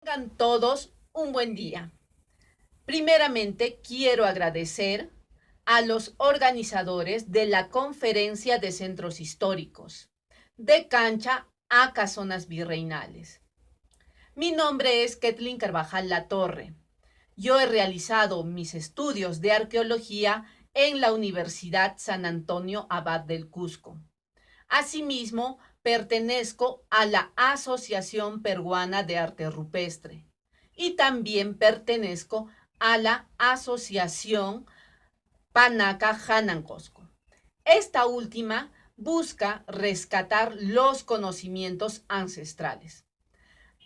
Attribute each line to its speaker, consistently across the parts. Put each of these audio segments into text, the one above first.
Speaker 1: Tengan todos un buen día. Primeramente, quiero agradecer a los organizadores de la Conferencia de Centros Históricos, de Cancha a Casonas Virreinales. Mi nombre es Ketlin Carvajal Latorre. Yo he realizado mis estudios de arqueología en la Universidad San Antonio Abad del Cusco. Asimismo, pertenezco a la Asociación Peruana de Arte Rupestre y también pertenezco a la Asociación Panaca Hanancosco. Esta última busca rescatar los conocimientos ancestrales.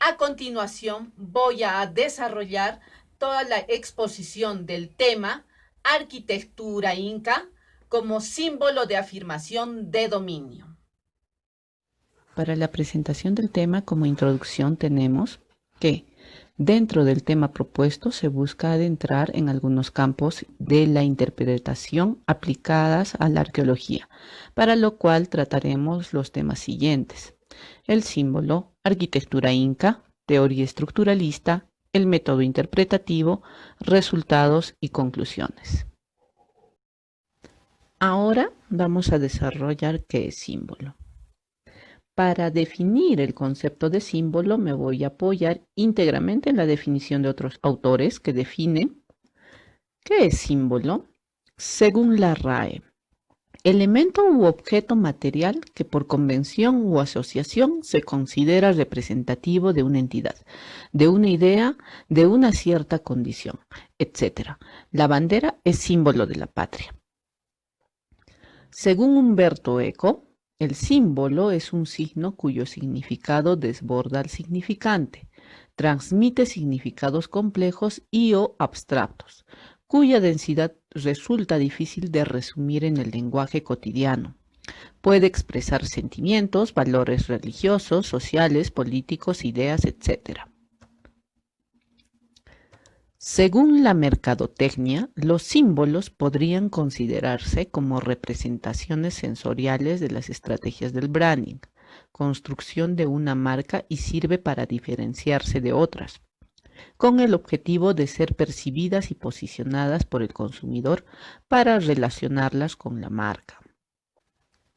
Speaker 1: A continuación, voy a desarrollar toda la exposición del tema Arquitectura Inca como símbolo de afirmación de dominio.
Speaker 2: Para la presentación del tema como introducción tenemos que dentro del tema propuesto se busca adentrar en algunos campos de la interpretación aplicadas a la arqueología, para lo cual trataremos los temas siguientes: el símbolo, arquitectura inca, teoría estructuralista, el método interpretativo, resultados y conclusiones. Ahora vamos a desarrollar qué es símbolo. Para definir el concepto de símbolo me voy a apoyar íntegramente en la definición de otros autores que definen qué es símbolo según la RAE. Elemento u objeto material que por convención u asociación se considera representativo de una entidad, de una idea, de una cierta condición, etc. La bandera es símbolo de la patria. Según Humberto Eco, el símbolo es un signo cuyo significado desborda al significante, transmite significados complejos y o abstractos, cuya densidad resulta difícil de resumir en el lenguaje cotidiano. Puede expresar sentimientos, valores religiosos, sociales, políticos, ideas, etc. Según la mercadotecnia, los símbolos podrían considerarse como representaciones sensoriales de las estrategias del branding, construcción de una marca y sirve para diferenciarse de otras, con el objetivo de ser percibidas y posicionadas por el consumidor para relacionarlas con la marca.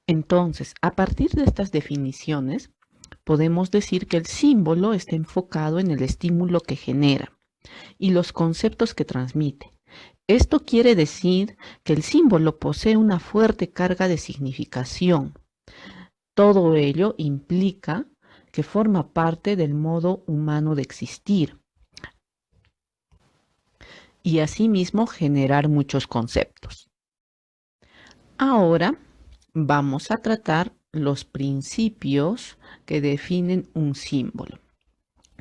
Speaker 2: Entonces, a partir de estas definiciones, podemos decir que el símbolo está enfocado en el estímulo que genera y los conceptos que transmite. Esto quiere decir que el símbolo posee una fuerte carga de significación. Todo ello implica que forma parte del modo humano de existir y asimismo generar muchos conceptos. Ahora vamos a tratar los principios que definen un símbolo.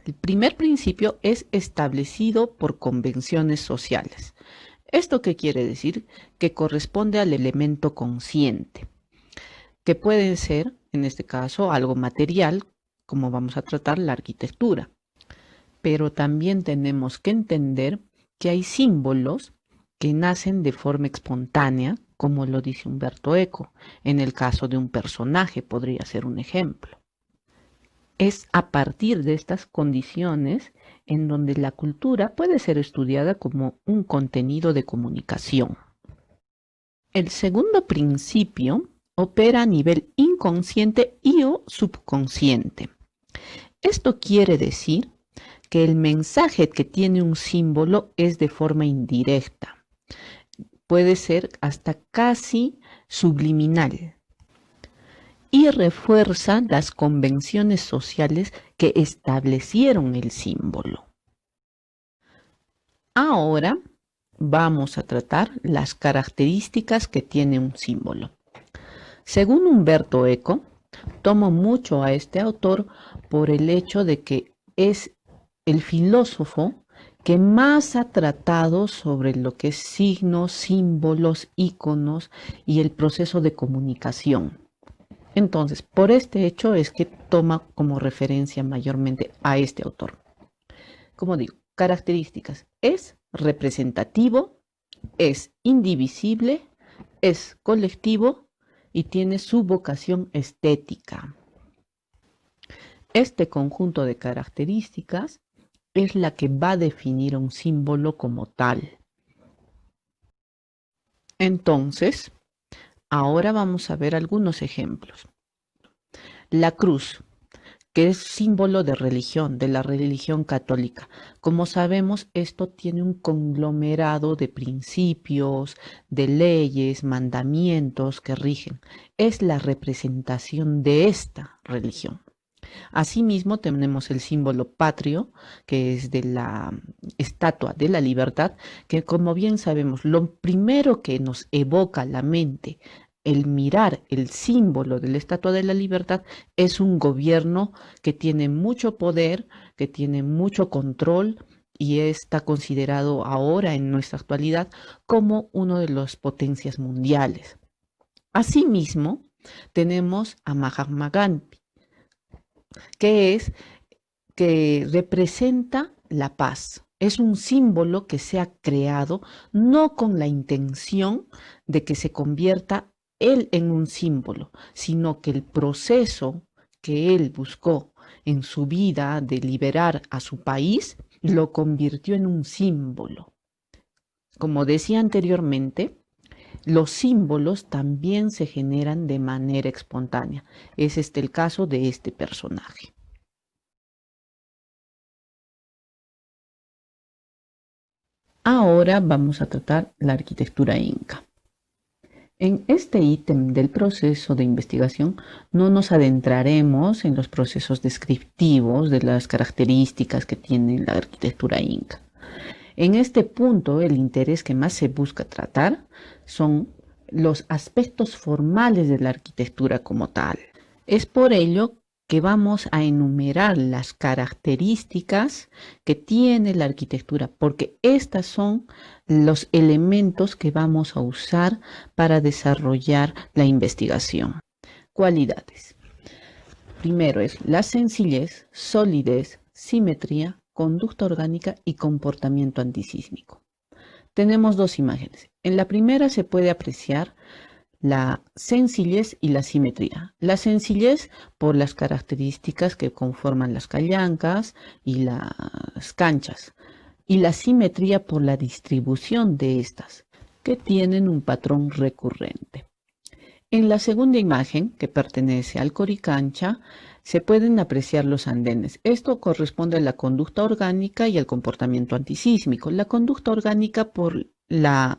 Speaker 2: El primer principio es establecido por convenciones sociales. ¿Esto qué quiere decir? Que corresponde al elemento consciente, que puede ser, en este caso, algo material, como vamos a tratar la arquitectura. Pero también tenemos que entender que hay símbolos que nacen de forma espontánea, como lo dice Humberto Eco. En el caso de un personaje podría ser un ejemplo. Es a partir de estas condiciones en donde la cultura puede ser estudiada como un contenido de comunicación. El segundo principio opera a nivel inconsciente y o subconsciente. Esto quiere decir que el mensaje que tiene un símbolo es de forma indirecta. Puede ser hasta casi subliminal y refuerza las convenciones sociales que establecieron el símbolo. Ahora vamos a tratar las características que tiene un símbolo. Según Humberto Eco, tomo mucho a este autor por el hecho de que es el filósofo que más ha tratado sobre lo que es signos, símbolos, íconos y el proceso de comunicación. Entonces, por este hecho es que toma como referencia mayormente a este autor. Como digo, características: es representativo, es indivisible, es colectivo y tiene su vocación estética. Este conjunto de características es la que va a definir un símbolo como tal. Entonces, ahora vamos a ver algunos ejemplos. La cruz, que es símbolo de religión, de la religión católica. Como sabemos, esto tiene un conglomerado de principios, de leyes, mandamientos que rigen. Es la representación de esta religión. Asimismo, tenemos el símbolo patrio, que es de la Estatua de la Libertad, que como bien sabemos, lo primero que nos evoca a la mente el mirar el símbolo de la Estatua de la Libertad es un gobierno que tiene mucho poder, que tiene mucho control y está considerado ahora en nuestra actualidad como uno de las potencias mundiales. Asimismo, tenemos a Mahatma Gandhi, que es que representa la paz. Es un símbolo que se ha creado no con la intención de que se convierta él en un símbolo, sino que el proceso que él buscó en su vida de liberar a su país lo convirtió en un símbolo. Como decía anteriormente, los símbolos también se generan de manera espontánea. Es este el caso de este personaje. Ahora vamos a tratar la arquitectura inca. En este ítem del proceso de investigación no nos adentraremos en los procesos descriptivos de las características que tiene la arquitectura inca. En este punto, el interés que más se busca tratar son los aspectos formales de la arquitectura como tal. Es por ello que vamos a enumerar las características que tiene la arquitectura, porque estas son los elementos que vamos a usar para desarrollar la investigación. Cualidades. Primero es la sencillez, solidez, simetría, conducta orgánica y comportamiento antisísmico. Tenemos dos imágenes. En la primera se puede apreciar la sencillez y la simetría. La sencillez por las características que conforman las callancas y las canchas. Y la simetría por la distribución de estas, que tienen un patrón recurrente. En la segunda imagen, que pertenece al Coricancha, se pueden apreciar los andenes. Esto corresponde a la conducta orgánica y al comportamiento antisísmico. La conducta orgánica por la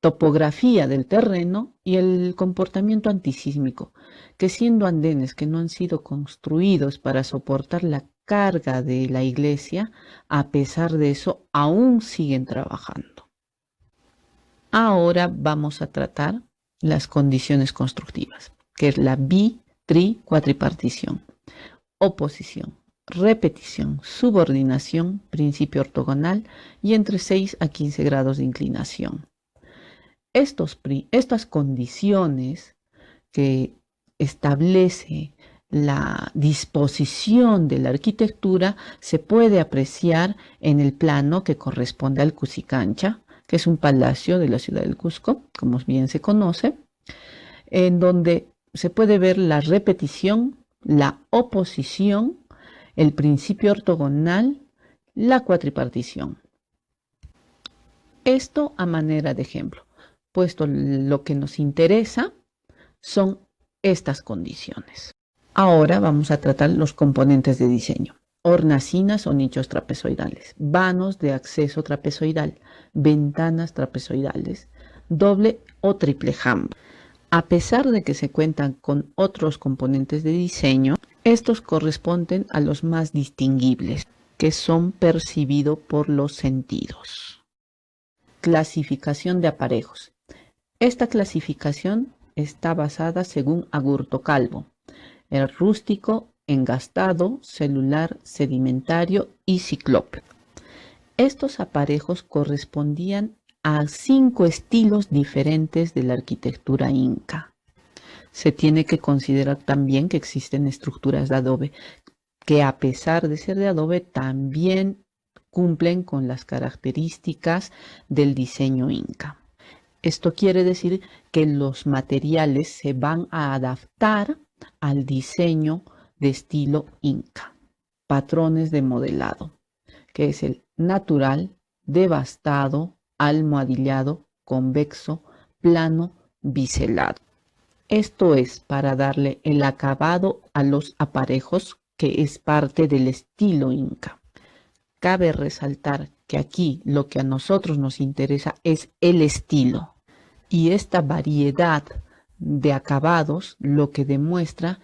Speaker 2: topografía del terreno y el comportamiento antisísmico, que siendo andenes que no han sido construidos para soportar la carga de la iglesia, a pesar de eso, aún siguen trabajando. Ahora vamos a tratar las condiciones constructivas, que es la cuatripartición, oposición, repetición, subordinación, principio ortogonal y entre 6 a 15 grados de inclinación. Estas condiciones que establece la disposición de la arquitectura se puede apreciar en el plano que corresponde al Cusicancha, que es un palacio de la ciudad del Cusco, como bien se conoce, en donde se puede ver la repetición, la oposición, el principio ortogonal, la cuatripartición. Esto a manera de ejemplo, puesto lo que nos interesa son estas condiciones. Ahora vamos a tratar los componentes de diseño. Hornacinas o nichos trapezoidales, vanos de acceso trapezoidal, ventanas trapezoidales, doble o triple jamba. A pesar de que se cuentan con otros componentes de diseño, estos corresponden a los más distinguibles, que son percibidos por los sentidos. Clasificación de aparejos. Esta clasificación está basada según Agurto Calvo, el rústico, engastado, celular, sedimentario y ciclope. Estos aparejos correspondían a 5 estilos diferentes de la arquitectura inca. Se tiene que considerar también que existen estructuras de adobe que, a pesar de ser de adobe, también cumplen con las características del diseño inca. Esto quiere decir que los materiales se van a adaptar al diseño de estilo inca. Patrones de modelado. que es el natural, devastado, almohadillado, convexo, plano, biselado. Esto es para darle el acabado a los aparejos, que es parte del estilo inca. Cabe resaltar que aquí lo que a nosotros nos interesa es el estilo, y esta variedad de acabados lo que demuestra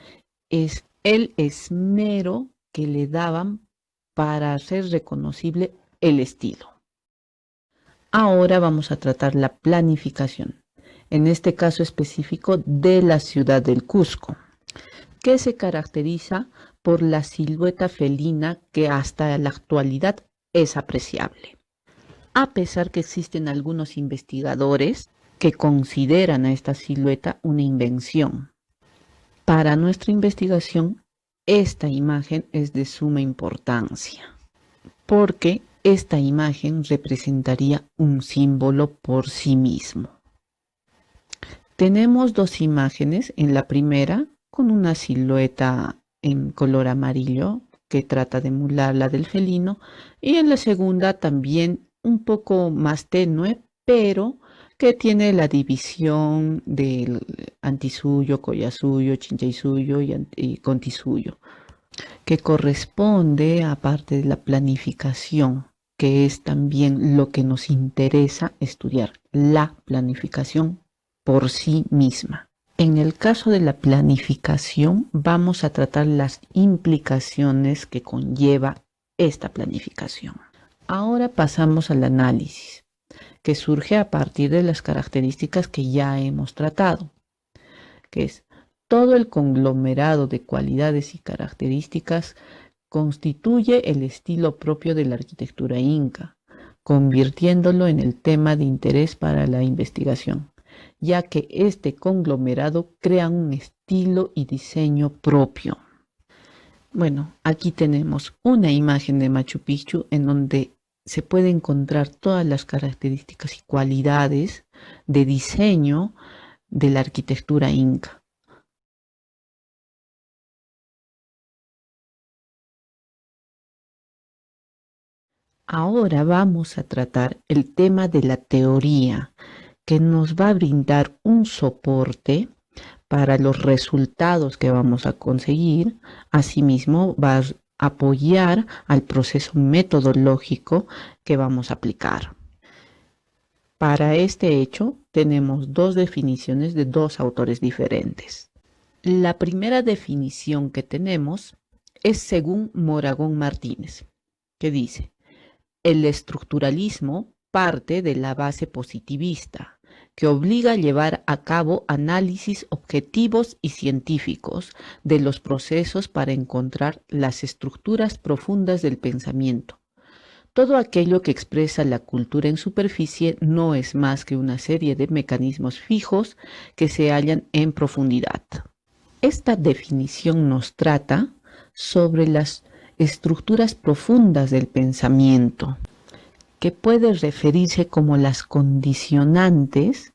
Speaker 2: es el esmero que le daban para hacer reconocible el estilo. Ahora vamos a tratar la planificación, en este caso específico de la ciudad del Cusco, que se caracteriza por la silueta felina que hasta la actualidad es apreciable. A pesar que existen algunos investigadores que consideran a esta silueta una invención. Para nuestra investigación, esta imagen es de suma importancia, porque esta imagen representaría un símbolo por sí mismo. Tenemos dos imágenes. En la primera, con una silueta en color amarillo, que trata de emular la del felino, y en la segunda también un poco más tenue, pero que tiene la división del antisuyo, collasuyo, chinchaysuyo y contisuyo, que corresponde a parte de la planificación, que es también lo que nos interesa estudiar, la planificación por sí misma. En el caso de la planificación, vamos a tratar las implicaciones que conlleva esta planificación. Ahora pasamos al análisis, que surge a partir de las características que ya hemos tratado, que es todo el conglomerado de cualidades y características constituye el estilo propio de la arquitectura inca, convirtiéndolo en el tema de interés para la investigación, ya que este conglomerado crea un estilo y diseño propio. Bueno, aquí tenemos una imagen de Machu Picchu en donde se puede encontrar todas las características y cualidades de diseño de la arquitectura inca. Ahora vamos a tratar el tema de la teoría, que nos va a brindar un soporte para los resultados que vamos a conseguir. Asimismo, va a apoyar al proceso metodológico que vamos a aplicar. Para este hecho, tenemos dos definiciones de dos autores diferentes. La primera definición que tenemos es según Moragón Martínez, que dice: el estructuralismo parte de la base positivista, que obliga a llevar a cabo análisis objetivos y científicos de los procesos para encontrar las estructuras profundas del pensamiento. Todo aquello que expresa la cultura en superficie no es más que una serie de mecanismos fijos que se hallan en profundidad. Esta definición nos trata sobre las estructuras profundas del pensamiento, que puede referirse como las condicionantes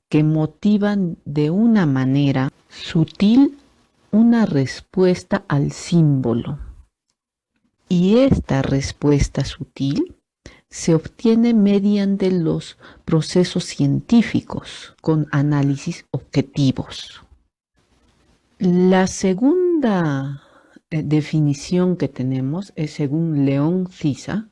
Speaker 2: que motivan de una manera sutil una respuesta al símbolo. Y esta respuesta sutil se obtiene mediante los procesos científicos con análisis objetivos. La segunda definición que tenemos es según León Cisa.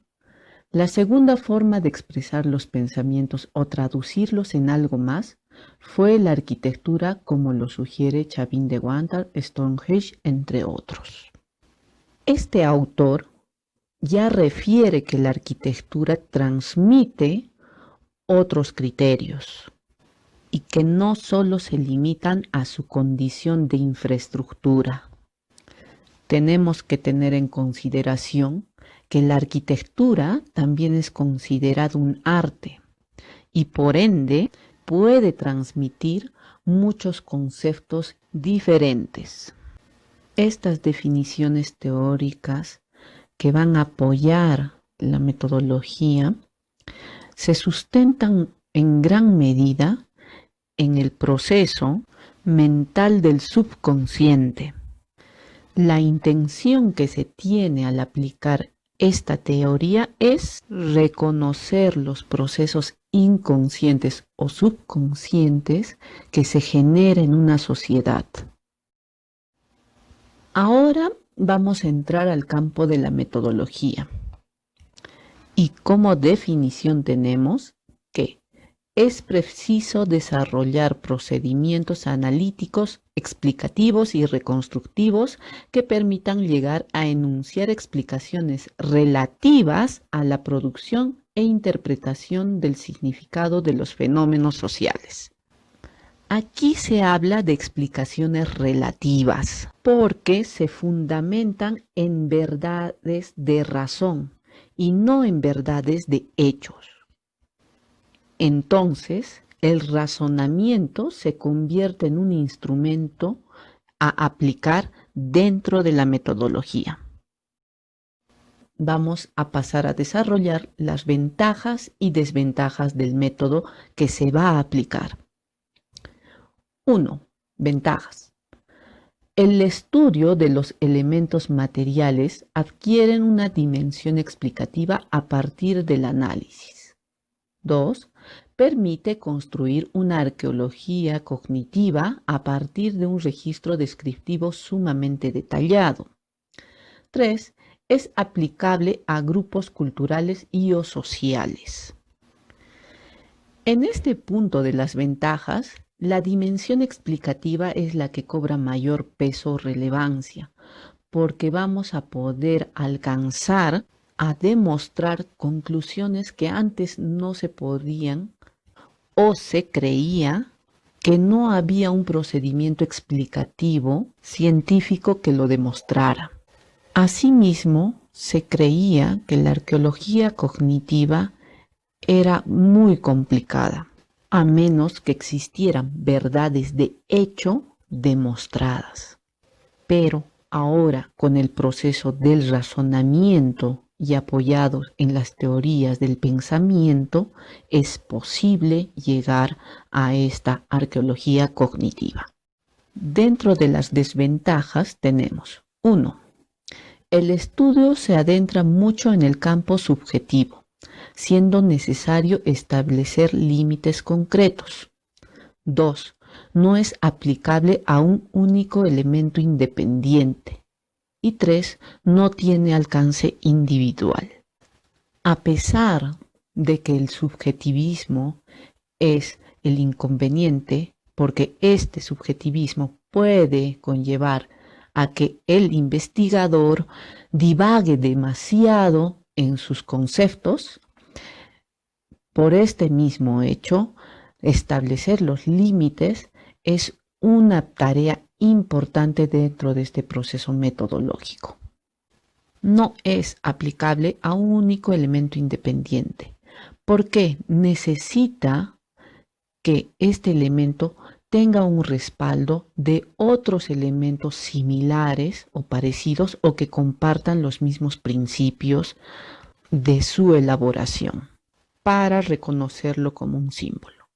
Speaker 2: La segunda forma de expresar los pensamientos o traducirlos en algo más fue la arquitectura, como lo sugiere Chavín de Guantar, Stonehenge, entre otros. Este autor ya refiere que la arquitectura transmite otros criterios y que no solo se limitan a su condición de infraestructura. Tenemos que tener en consideración que la arquitectura también es considerada un arte y por ende puede transmitir muchos conceptos diferentes. Estas definiciones teóricas que van a apoyar la metodología se sustentan en gran medida en el proceso mental del subconsciente. La intención que se tiene al aplicar Esta teoría es reconocer los procesos inconscientes o subconscientes que se generan en una sociedad. Ahora vamos a entrar al campo de la metodología. Y como definición tenemos que es preciso desarrollar procedimientos analíticos, explicativos y reconstructivos que permitan llegar a enunciar explicaciones relativas a la producción e interpretación del significado de los fenómenos sociales. Aquí se habla de explicaciones relativas porque se fundamentan en verdades de razón y no en verdades de hechos. Entonces, el razonamiento se convierte en un instrumento a aplicar dentro de la metodología. Vamos a pasar a desarrollar las ventajas y desventajas del método que se va a aplicar. 1. Ventajas. El estudio de los elementos materiales adquiere una dimensión explicativa a partir del análisis. 2. Permite construir una arqueología cognitiva a partir de un registro descriptivo sumamente detallado. 3. Es aplicable a grupos culturales y o sociales. En este punto de las ventajas, la dimensión explicativa es la que cobra mayor peso o relevancia, porque vamos a poder alcanzar a demostrar conclusiones que antes no se podían o se creía que no había un procedimiento explicativo científico que lo demostrara. Asimismo, se creía que la arqueología cognitiva era muy complicada, a menos que existieran verdades de hecho demostradas. Pero ahora, con el proceso del razonamiento y apoyados en las teorías del pensamiento, es posible llegar a esta arqueología cognitiva. Dentro de las desventajas tenemos 1. El estudio se adentra mucho en el campo subjetivo, siendo necesario establecer límites concretos. 2. No es aplicable a un único elemento independiente. Y 3. No tiene alcance individual. A pesar de que el subjetivismo es el inconveniente, porque este subjetivismo puede conllevar a que el investigador divague demasiado en sus conceptos. Por este mismo hecho, establecer los límites es una tarea importante dentro de este proceso metodológico. No es aplicable a un único elemento independiente, porque necesita que este elemento tenga un respaldo de otros elementos similares o parecidos o que compartan los mismos principios de su elaboración para reconocerlo como un símbolo.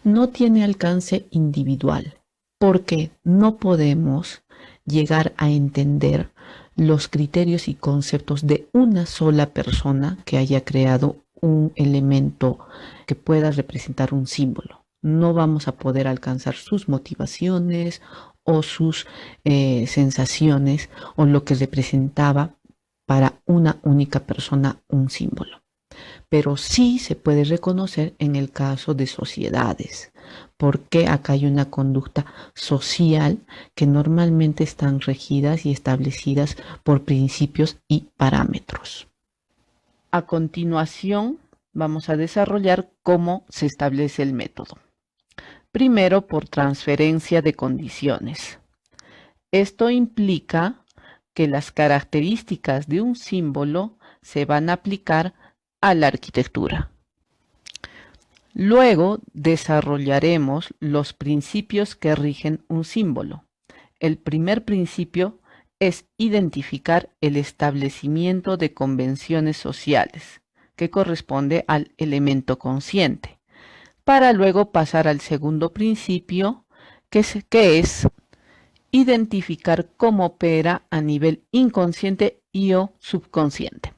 Speaker 2: No tiene alcance individual porque no podemos llegar a entender los criterios y conceptos de una sola persona que haya creado un elemento que pueda representar un símbolo. No vamos a poder alcanzar sus motivaciones o sus sensaciones o lo que representaba para una única persona un símbolo. Pero sí se puede reconocer en el caso de sociedades, porque acá hay una conducta social que normalmente están regidas y establecidas por principios y parámetros. A continuación, vamos a desarrollar cómo se establece el método. Primero, por transferencia de condiciones. Esto implica que las características de un símbolo se van a aplicar a la arquitectura. Luego desarrollaremos los principios que rigen un símbolo. El primer principio es identificar el establecimiento de convenciones sociales, que corresponde al elemento consciente, para luego pasar al segundo principio, que es identificar cómo opera a nivel inconsciente y o subconsciente.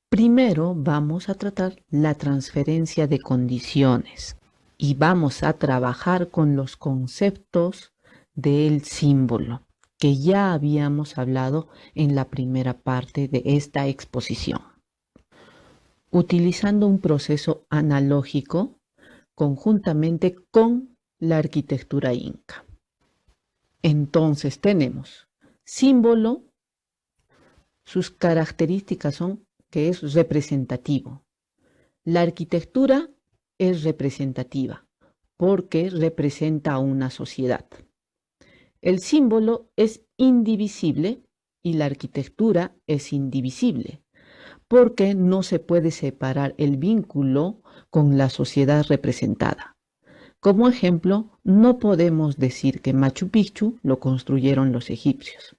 Speaker 2: Primero vamos a tratar la transferencia de condiciones y vamos a trabajar con los conceptos del símbolo que ya habíamos hablado en la primera parte de esta exposición. Utilizando un proceso analógico conjuntamente con la arquitectura inca. Entonces tenemos símbolo, sus características son que es representativo. La arquitectura es representativa porque representa a una sociedad. El símbolo es indivisible y la arquitectura es indivisible porque no se puede separar el vínculo con la sociedad representada. Como ejemplo, no podemos decir que Machu Picchu lo construyeron los egipcios.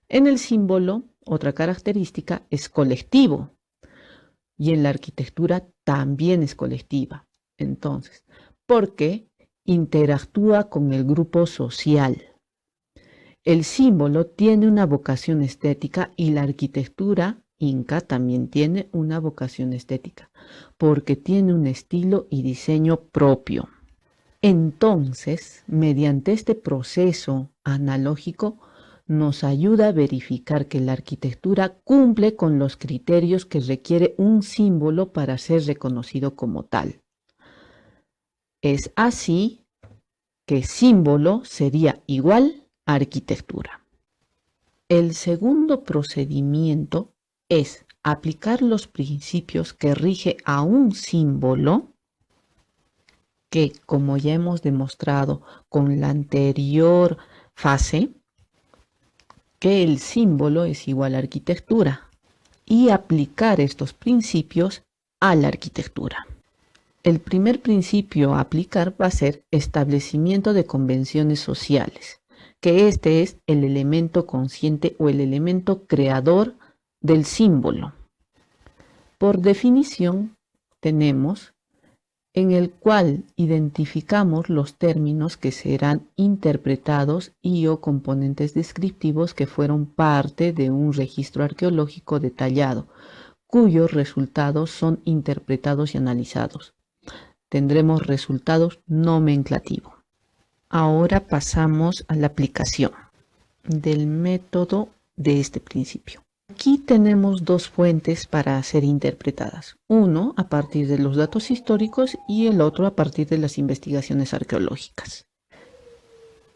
Speaker 2: En el símbolo, otra característica es colectivo y en la arquitectura también es colectiva. Entonces, porque interactúa con el grupo social. El símbolo tiene una vocación estética y la arquitectura inca también tiene una vocación estética, porque tiene un estilo y diseño propio. Entonces, mediante este proceso analógico, nos ayuda a verificar que la arquitectura cumple con los criterios que requiere un símbolo para ser reconocido como tal. Es así que símbolo sería igual a arquitectura. El segundo procedimiento es aplicar los principios que rige a un símbolo que, como ya hemos demostrado con la anterior fase, que el símbolo es igual a arquitectura y aplicar estos principios a la arquitectura. El primer principio a aplicar va a ser establecimiento de convenciones sociales, que este es el elemento consciente o el elemento creador del símbolo. Por definición, tenemos en el cual identificamos los términos que serán interpretados y o componentes descriptivos que fueron parte de un registro arqueológico detallado, cuyos resultados son interpretados y analizados. Tendremos resultados nomenclativos. Ahora pasamos a la aplicación del método de este principio. Aquí tenemos dos fuentes para ser interpretadas, uno a partir de los datos históricos y el otro a partir de las investigaciones arqueológicas.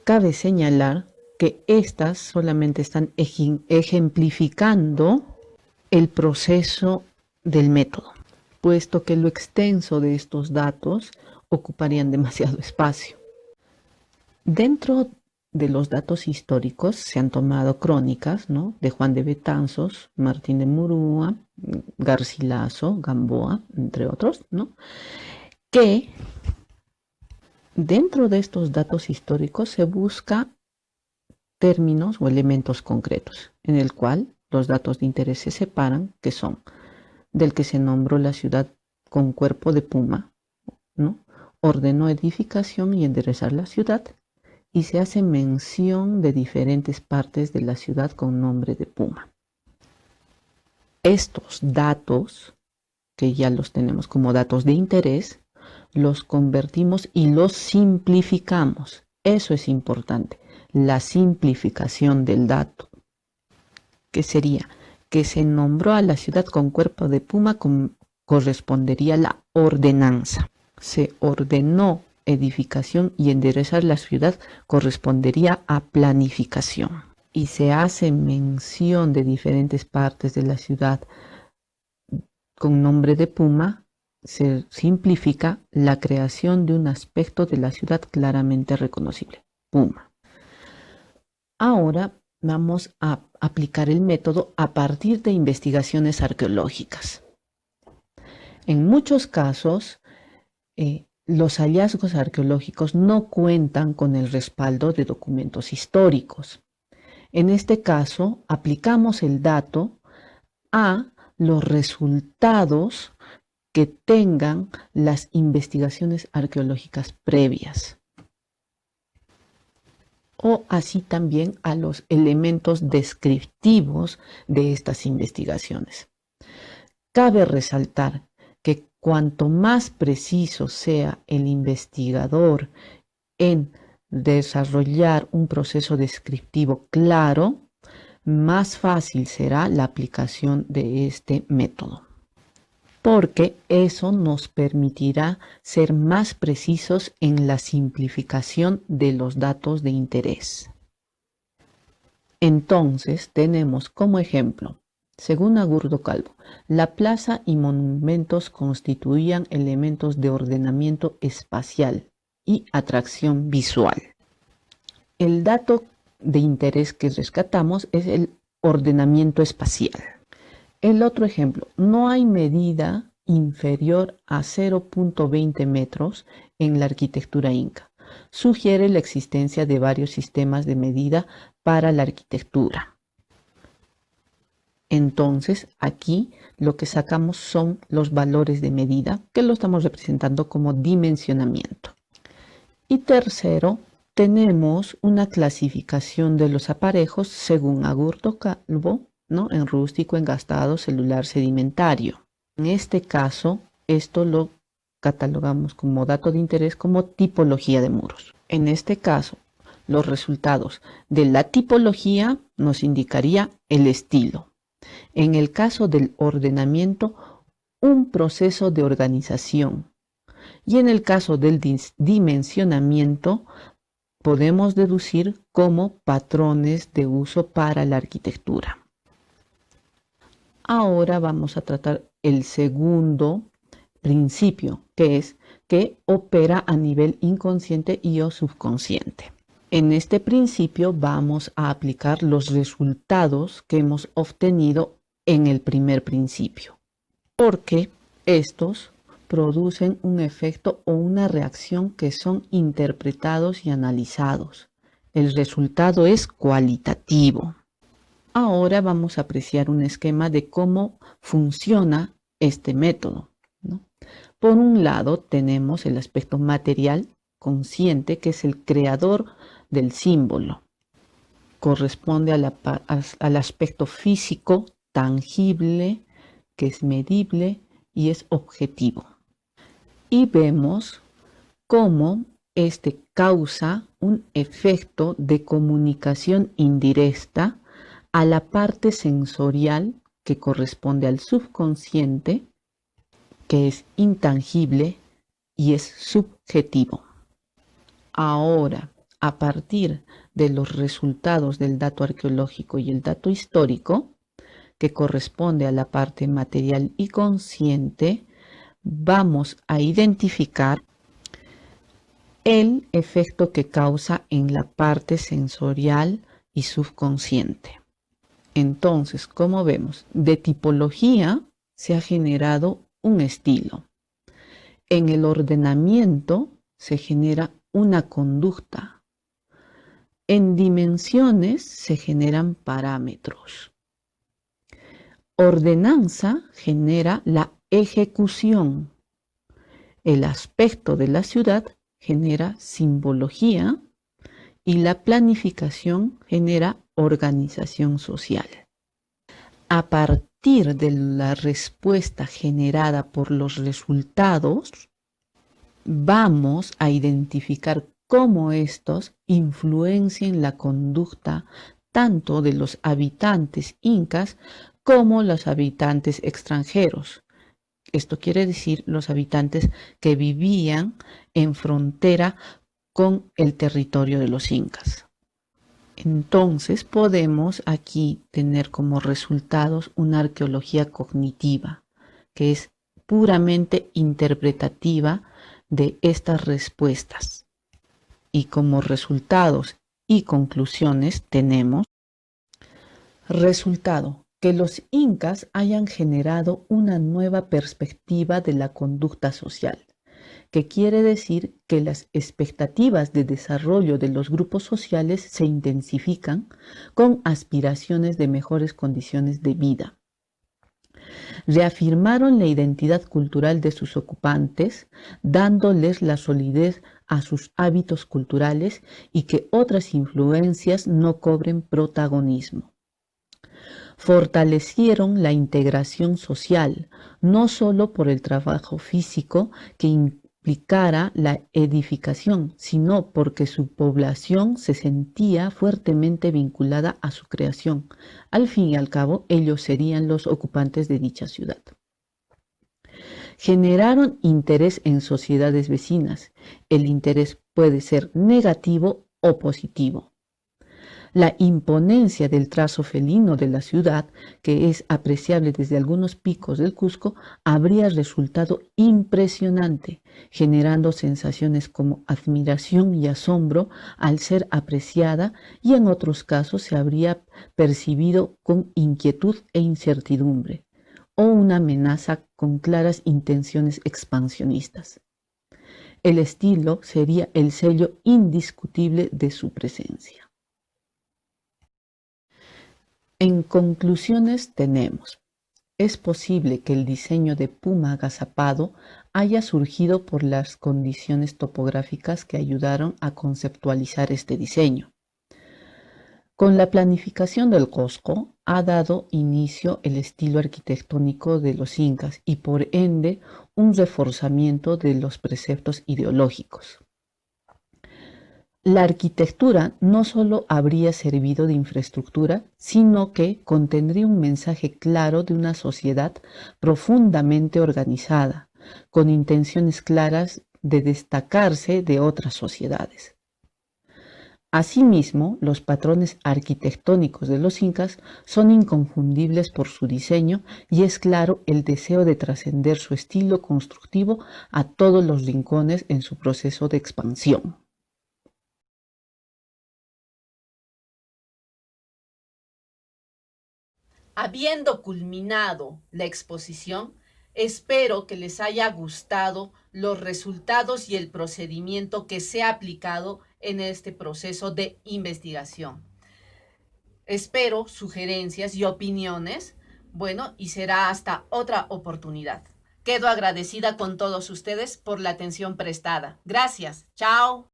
Speaker 2: Cabe señalar que estas solamente están ejemplificando el proceso del método, puesto que lo extenso de estos datos ocuparían demasiado espacio. Dentro de los datos históricos se han tomado crónicas, ¿no?, de Juan de Betanzos, Martín de Murúa, Garcilaso, Gamboa, entre otros, ¿no?, que dentro de estos datos históricos se busca términos o elementos concretos, en el cual los datos de interés se separan, que son del que se nombró la ciudad con cuerpo de puma, ¿no?, ordenó edificación y enderezar la ciudad, y se hace mención de diferentes partes de la ciudad con nombre de puma. Estos datos, que ya los tenemos como datos de interés, los convertimos y los simplificamos. Eso es importante, la simplificación del dato, que sería que se nombró a la ciudad con cuerpo de puma, correspondería a la ordenanza. Se ordenó edificación y enderezar la ciudad correspondería a planificación. Y se hace mención de diferentes partes de la ciudad con nombre de puma, se simplifica la creación de un aspecto de la ciudad claramente reconocible, puma. Ahora vamos a aplicar el método a partir de investigaciones arqueológicas. En muchos casos, los hallazgos arqueológicos no cuentan con el respaldo de documentos históricos. En este caso, aplicamos el dato a los resultados que tengan las investigaciones arqueológicas previas. o así también a los elementos descriptivos de estas investigaciones. Cabe resaltar que cuanto más preciso sea el investigador en desarrollar un proceso descriptivo claro, más fácil será la aplicación de este método, porque eso nos permitirá ser más precisos en la simplificación de los datos de interés. Entonces tenemos como ejemplo, según Agurdo Calvo, la plaza y monumentos constituían elementos de ordenamiento espacial y atracción visual. El dato de interés que rescatamos es el ordenamiento espacial. El otro ejemplo, no hay medida inferior a 0.20 metros en la arquitectura inca. Sugiere la existencia de varios sistemas de medida para la arquitectura. Entonces, aquí lo que sacamos son los valores de medida, que lo estamos representando como dimensionamiento. Y tercero, tenemos una clasificación de los aparejos según Agurdo Calvo, ¿no? En rústico, engastado, celular, sedimentario. En este caso, esto lo catalogamos como dato de interés como tipología de muros. En este caso, los resultados de la tipología nos indicaría el estilo. En el caso del ordenamiento, un proceso de organización. Y en el caso del dimensionamiento, podemos deducir como patrones de uso para la arquitectura. Ahora vamos a tratar el segundo principio, que es que opera a nivel inconsciente y o subconsciente. En este principio vamos a aplicar los resultados que hemos obtenido en el primer principio, porque estos producen un efecto o una reacción que son interpretados y analizados. El resultado es cualitativo. Ahora vamos a apreciar un esquema de cómo funciona este método, ¿no? Por un lado tenemos el aspecto material consciente, que es el creador del símbolo. Corresponde al aspecto físico tangible, que es medible y es objetivo. Y vemos cómo este causa un efecto de comunicación indirecta a la parte sensorial que corresponde al subconsciente, que es intangible y es subjetivo. Ahora, a partir de los resultados del dato arqueológico y el dato histórico, que corresponde a la parte material y consciente, vamos a identificar el efecto que causa en la parte sensorial y subconsciente. Entonces, como vemos, de tipología se ha generado un estilo. En el ordenamiento se genera una conducta. En dimensiones se generan parámetros. Ordenanza genera la ejecución. El aspecto de la ciudad genera simbología y la planificación genera organización social. A partir de la respuesta generada por los resultados, vamos a identificar cómo estos influencian la conducta tanto de los habitantes incas como los habitantes extranjeros. Esto quiere decir los habitantes que vivían en frontera con el territorio de los incas. Entonces podemos aquí tener como resultados una arqueología cognitiva, que es puramente interpretativa de estas respuestas. Y como resultados y conclusiones tenemos resultado, que los incas hayan generado una nueva perspectiva de la conducta social, que quiere decir que las expectativas de desarrollo de los grupos sociales se intensifican con aspiraciones de mejores condiciones de vida. Reafirmaron la identidad cultural de sus ocupantes, dándoles la solidez a sus hábitos culturales y que otras influencias no cobren protagonismo. Fortalecieron la integración social, no solo por el trabajo físico que implicara la edificación, sino porque su población se sentía fuertemente vinculada a su creación. Al fin y al cabo, ellos serían los ocupantes de dicha ciudad. Generaron interés en sociedades vecinas. El interés puede ser negativo o positivo. La imponencia del trazo felino de la ciudad, que es apreciable desde algunos picos del Cusco, habría resultado impresionante, generando sensaciones como admiración y asombro al ser apreciada, y en otros casos se habría percibido con inquietud e incertidumbre, o una amenaza con claras intenciones expansionistas. El estilo sería el sello indiscutible de su presencia. En conclusiones tenemos, es posible que el diseño de Puma agazapado haya surgido por las condiciones topográficas que ayudaron a conceptualizar este diseño. Con la planificación del Cusco ha dado inicio el estilo arquitectónico de los incas y por ende un reforzamiento de los preceptos ideológicos. La arquitectura no solo habría servido de infraestructura, sino que contendría un mensaje claro de una sociedad profundamente organizada, con intenciones claras de destacarse de otras sociedades. Asimismo, los patrones arquitectónicos de los incas son inconfundibles por su diseño y es claro el deseo de trascender su estilo constructivo a todos los rincones en su proceso de expansión.
Speaker 1: Habiendo culminado la exposición, espero que les haya gustado los resultados y el procedimiento que se ha aplicado en este proceso de investigación. Espero sugerencias y opiniones. Bueno, y será hasta otra oportunidad. Quedo agradecida con todos ustedes por la atención prestada. Gracias. Chao.